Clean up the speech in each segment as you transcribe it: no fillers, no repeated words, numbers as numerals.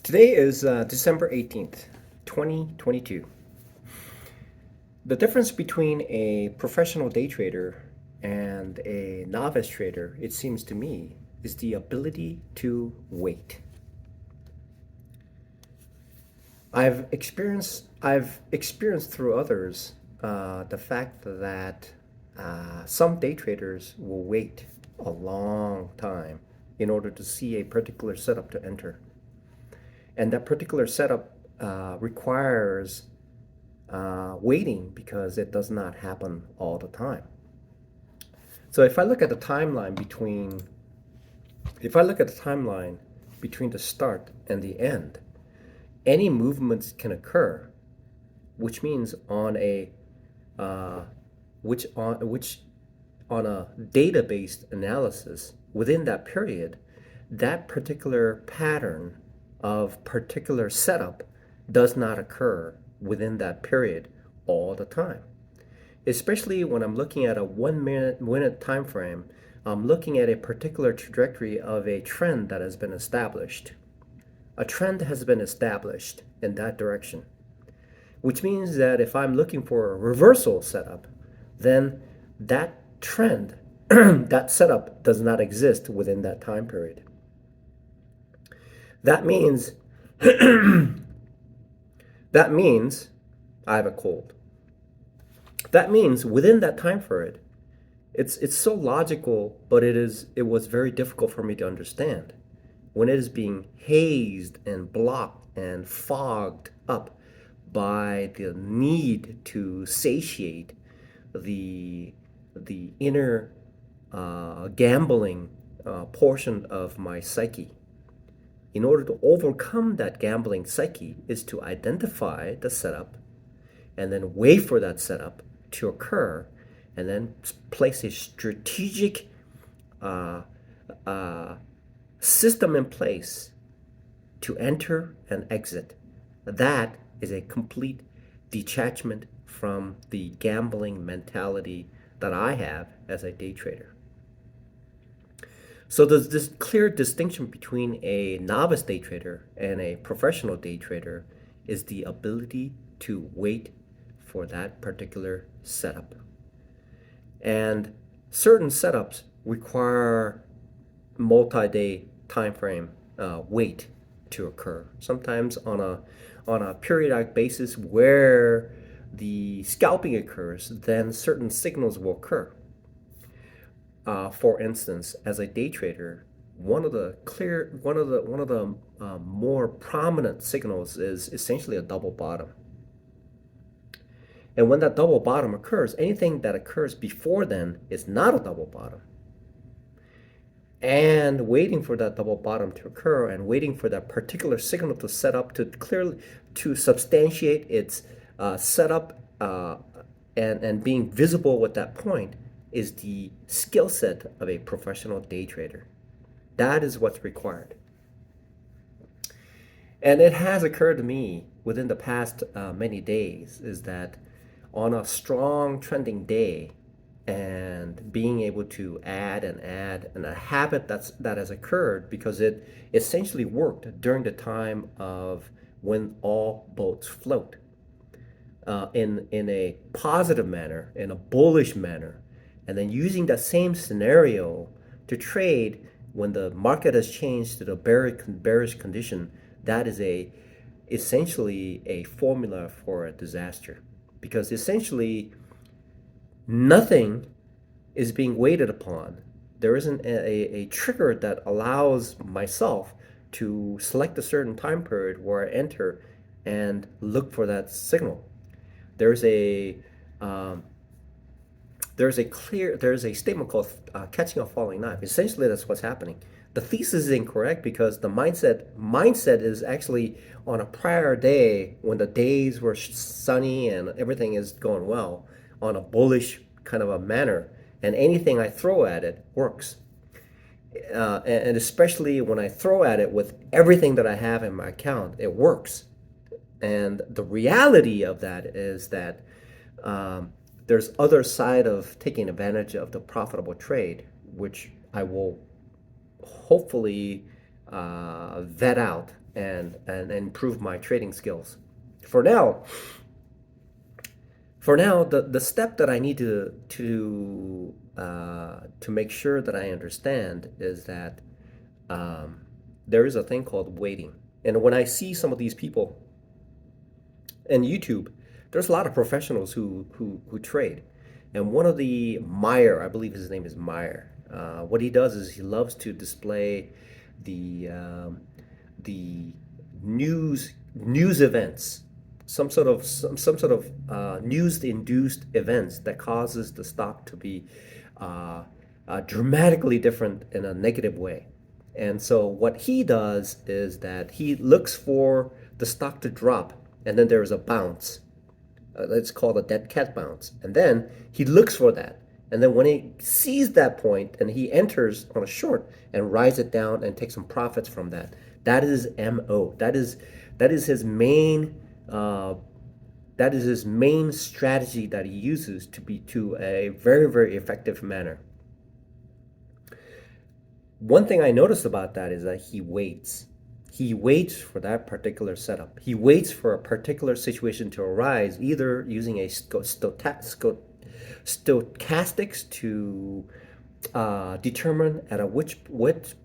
Today is December 18th, 2022. The difference between a professional day trader and a novice trader, it seems to me, is the ability to wait. I've experienced through others the fact that some day traders will wait a long time in order to see a particular setup to enter. And that particular setup requires waiting because it does not happen all the time. So if I look at the timeline between the start and the end, any movements can occur, which means on a which on a data-based analysis within that period, that particular pattern of particular setup does not occur within that period all the time. Especially when I'm looking at a 1 minute time frame, I'm looking at a particular trajectory of a trend that has been established. A trend has been established in that direction, which means that if I'm looking for a reversal setup, then that trend, that setup does not exist within that time period. That means that means I have a cold. That means within that time period, it's so logical, but it was very difficult for me to understand. When it is being hazed and blocked and fogged up by the need to satiate the inner gambling portion of my psyche. In order to overcome that gambling psyche is to identify the setup and then wait for that setup to occur and then place a strategic uh, uh, system in place to enter and exit. That is a complete detachment from the gambling mentality that I have as a day trader. So there's this clear distinction between a novice day trader and a professional day trader is the ability to wait for that particular setup. And certain setups require multi-day time frame wait to occur. Sometimes on a periodic basis where the scalping occurs, then certain signals will occur. For instance, as a day trader, one of the more prominent signals is essentially a double bottom. And when that double bottom occurs, anything that occurs before then is not a double bottom. And waiting for that double bottom to occur and waiting for that particular signal to set up to substantiate its setup and being visible at that point is the skill set of a professional day trader. That is what's required. And it has occurred to me within the past many days is that on a strong trending day and being able to add and a habit that has occurred because it essentially worked during the time of when all boats float in a positive manner, in a bullish manner, and then using that same scenario to trade when the market has changed to the bearish condition. That is essentially a formula for a disaster, because essentially nothing is being waited upon. There isn't a trigger that allows myself to select a certain time period where I enter and look for that signal. There's a um, there's a statement called catching a falling knife. Essentially, that's what's happening. The thesis is incorrect because the mindset is actually on a prior day when the days were sunny and everything is going well on a bullish kind of a manner, and anything I throw at it works. And especially when I throw at it with everything that I have in my account, it works. And the reality of that is that there's other side of taking advantage of the profitable trade, which I will hopefully vet out and improve my trading skills. For now, the step that I need to make sure that I understand is that there is a thing called waiting. And when I see some of these people in YouTube, there's a lot of professionals who trade. And one of the Meyer, I believe his name is Meyer. What he does is he loves to display the news events, some sort of news induced events that causes the stock to be dramatically different in a negative way. And so what he does is that he looks for the stock to drop, and then there's a bounce. It's called a dead cat bounce. And then he looks for that. And then when he sees that point and he enters on a short and rides it down and takes some profits from that, that is his MO. That is his main strategy that he uses to a very, very effective manner. One thing I noticed about that is that he waits. He waits for that particular setup. He waits for a particular situation to arise, either using a stochastics to determine at which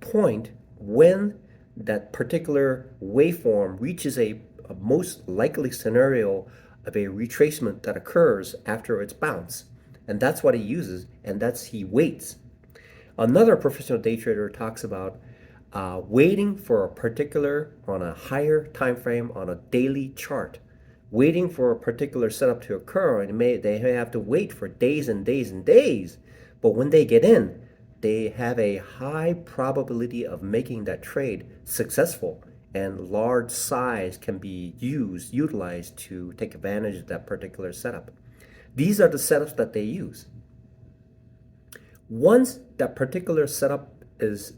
point when that particular waveform reaches a most likely scenario of a retracement that occurs after its bounce. And that's what he uses, and he waits. Another professional day trader talks about waiting for a particular, on a higher time frame, on a daily chart, waiting for a particular setup to occur, and they may have to wait for days and days and days. But when they get in, they have a high probability of making that trade successful, and large size can be utilized to take advantage of that particular setup. These are the setups that they use. Once that particular setup is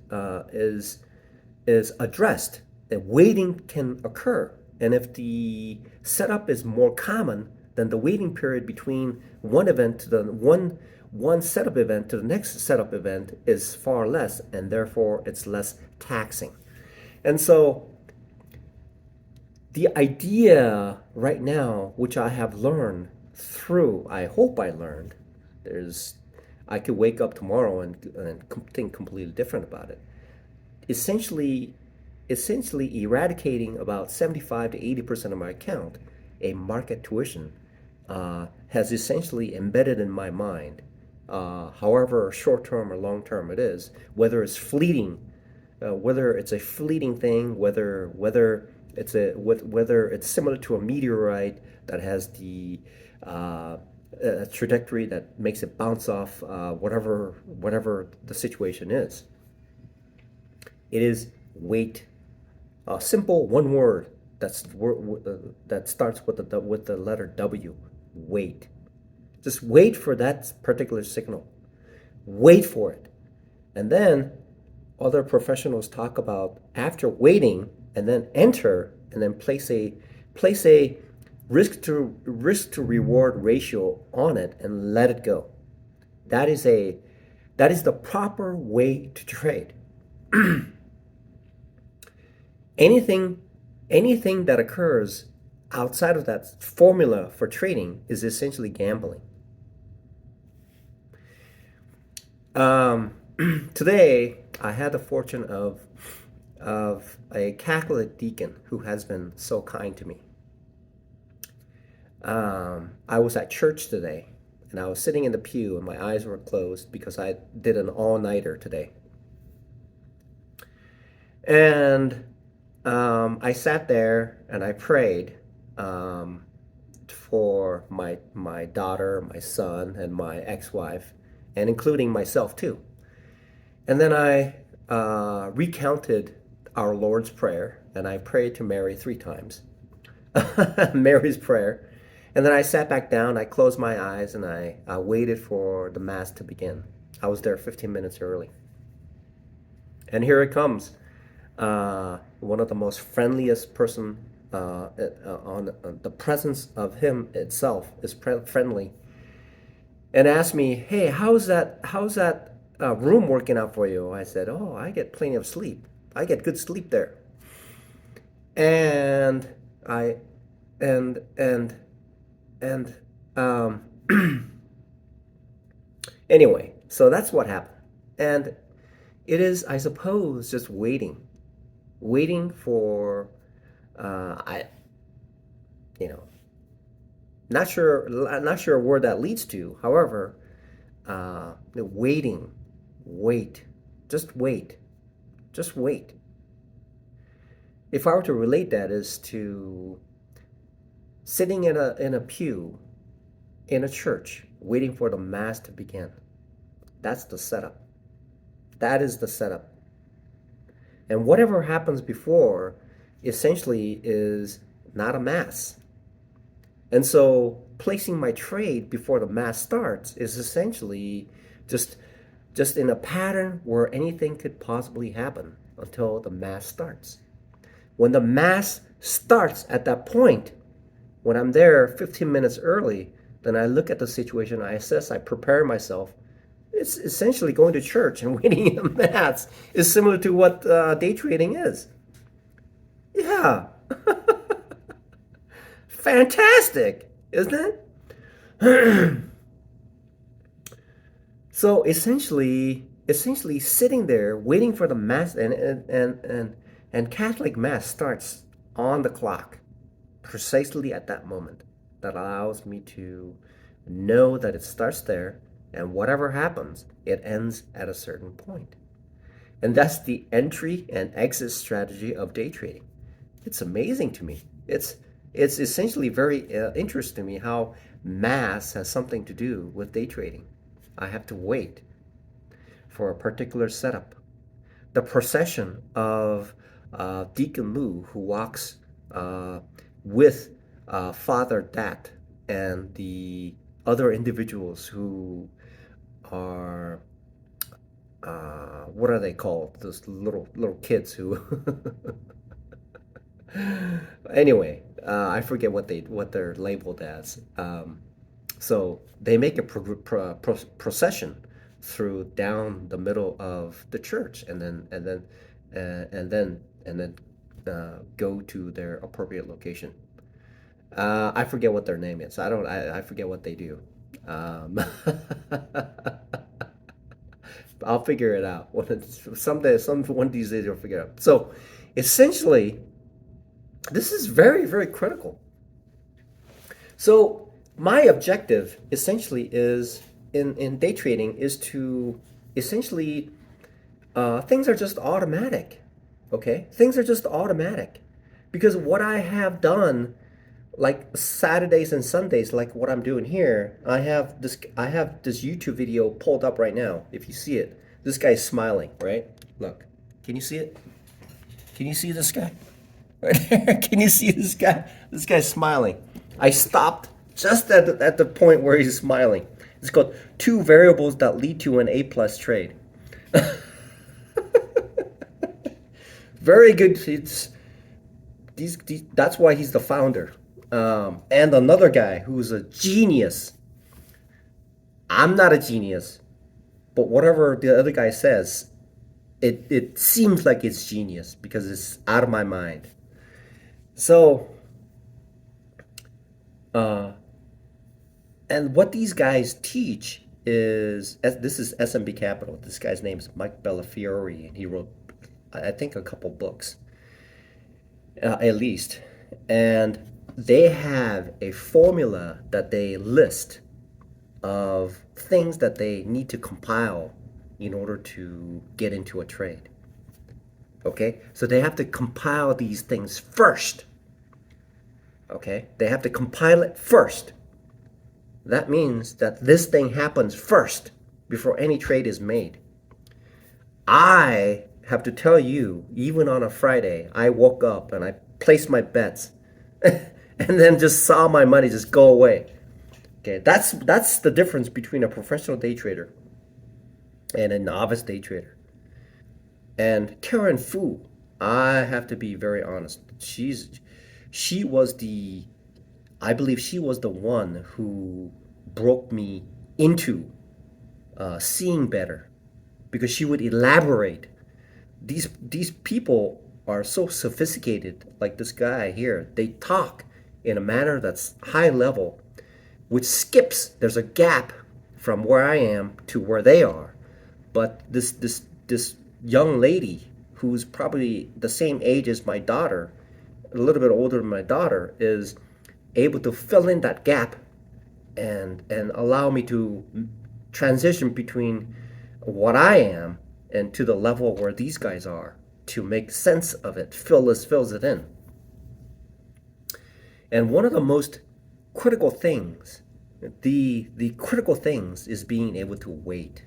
addressed, the waiting can occur. And if the setup is more common, then the waiting period between one event to the one setup event to the next setup event is far less, and therefore it's less taxing. And so the idea right now, which I have learned through, I hope I learned, I could wake up tomorrow and think completely different about it. Essentially eradicating about 75 to 80% of my account, a market tuition, has essentially embedded in my mind, however short term or long term it is, whether it's fleeting, whether it's a fleeting thing, whether it's similar to a meteorite that has the trajectory that makes it bounce off whatever the situation is. It is wait. A simple one word that starts with the letter W. Wait. Just wait for that particular signal. Wait for it. And then other professionals talk about after waiting and then enter and then place a risk to reward ratio on it and let it go. That is the proper way to trade. Anything that occurs outside of that formula for trading is essentially gambling. Today, I had the fortune of a Catholic deacon who has been so kind to me. I was at church today, and I was sitting in the pew, and my eyes were closed because I did an all-nighter today. And I sat there and I prayed for my daughter, my son, and my ex-wife, and including myself too. And then I recounted our Lord's Prayer, and I prayed to Mary 3 times. Mary's prayer. And then I sat back down, I closed my eyes, and I waited for the Mass to begin. I was there 15 minutes early. And here it comes. One of the most friendliest person on the presence of him itself is friendly, and asked me, "Hey, how's that room working out for you?" I said, "Oh, I get plenty of sleep. I get good sleep there." And I and um anyway, so that's what happened. And it is, I suppose, just waiting for I you know not sure where that leads to. However, waiting, wait, just wait, just wait. If I were to relate that is to sitting in a pew in a church waiting for the mass to begin. That's the setup. That is the setup. And whatever happens before essentially is not a mass. And so placing my trade before the mass starts is essentially just just in a pattern where anything could possibly happen until the mass starts. When the mass starts at that point, when I'm there 15 minutes early, then I look at the situation, I assess, I prepare myself. It's essentially going to church and waiting in the mass is similar to what day trading is. Yeah, fantastic, isn't it? So essentially sitting there waiting for the mass and Catholic mass starts on the clock precisely at that moment. That allows me to know that it starts there and whatever happens, it ends at a certain point. And that's the entry and exit strategy of day trading. It's amazing to me. It's essentially very interesting to me how mass has something to do with day trading. I have to wait for a particular setup. The procession of Deacon Lu, who walks with Father Dat and the other individuals who are what are they called? Those little kids who anyway, I forget what they're labeled as. So they make a procession through down the middle of the church, and then go to their appropriate location. I forget what their name is. I forget what they do. Um, I'll figure it out. Someday, one of these days, I'll figure it out. So, essentially, this is very, very critical. So my objective essentially is in day trading is to essentially things are just automatic. Okay, things are just automatic because what I have done, like Saturdays and Sundays, like what I'm doing here, I have this YouTube video pulled up right now. If you see it, this guy's smiling, right? Look, can you see it? Can you see this guy? Right there. Can you see this guy? This guy's smiling. I stopped just at the point where he's smiling. It's called two variables that lead to an A plus trade. Very good. That's why he's the founder. And another guy who's a genius. I'm not a genius, but whatever the other guy says, it seems like it's genius because it's out of my mind. So, uh, and what these guys teach is this is SMB Capital. This guy's name is Mike Bellafiore, and he wrote, I think, a couple books, at least. And they have a formula that they list of things that they need to compile in order to get into a trade. Okay, so they have to compile these things first. Okay, they have to compile it first. That means that this thing happens first before any trade is made. I have to tell you, even on a Friday, I woke up and I placed my bets and then just saw my money just go away. Okay, that's the difference between a professional day trader and a novice day trader. And Karen Fu, I have to be very honest. She was the I believe she was the one who broke me into seeing better because she would elaborate. These people are so sophisticated, like this guy here. They talk in a manner that's high level, which skips, there's a gap from where I am to where they are. But this young lady who's probably the same age as my daughter, a little bit older than my daughter, is able to fill in that gap and allow me to transition between what I am and to the level where these guys are to make sense of it, fills it in. And one of the most critical things, the critical things is being able to wait.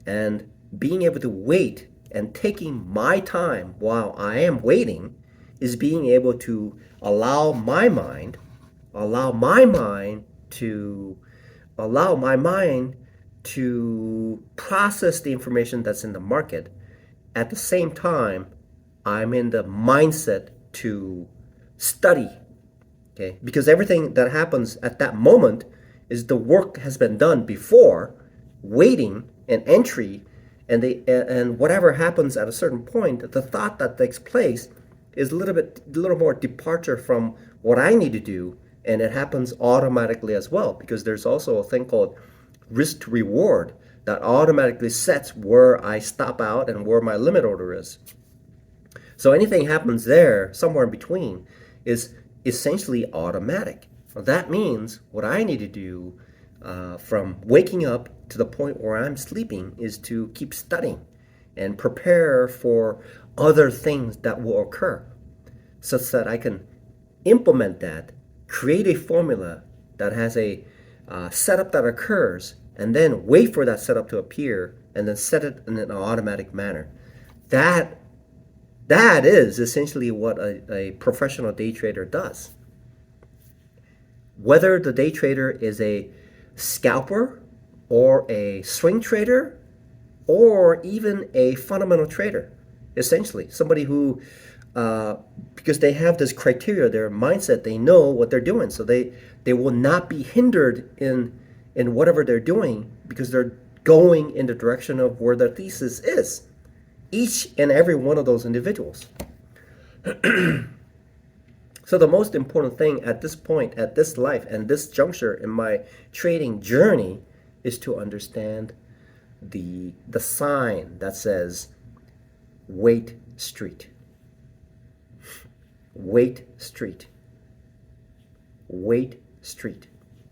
And being able to wait and taking my time while I am waiting is being able to allow my mind, allow my mind to allow my mind to process the information that's in the market. At the same time, I'm in the mindset to study. Okay, because everything that happens at that moment is the work has been done before, waiting and entry, and whatever happens at a certain point, the thought that takes place is a little more departure from what I need to do, and it happens automatically as well, because there's also a thing called risk to reward that automatically sets where I stop out and where my limit order is. So anything happens there, somewhere in between, is essentially automatic. That means what I need to do from waking up to the point where I'm sleeping is to keep studying and prepare for other things that will occur, such that I can implement that, create a formula that has a setup that occurs, and then wait for that setup to appear, and then set it in an automatic manner. That is essentially what a professional day trader does. Whether the day trader is a scalper or a swing trader or even a fundamental trader, essentially somebody who because they have this criteria, their mindset, they know what they're doing, so they will not be hindered in whatever they're doing, because they're going in the direction of where their thesis is, each and every one of those individuals. So the most important thing at this point, at this life and this juncture in my trading journey, is to understand the sign that says wait street. Wait street. Wait street.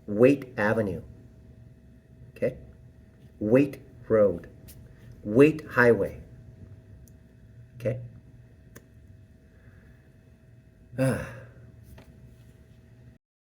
Wait avenue. Okay? Wait road. Wait highway. Okay?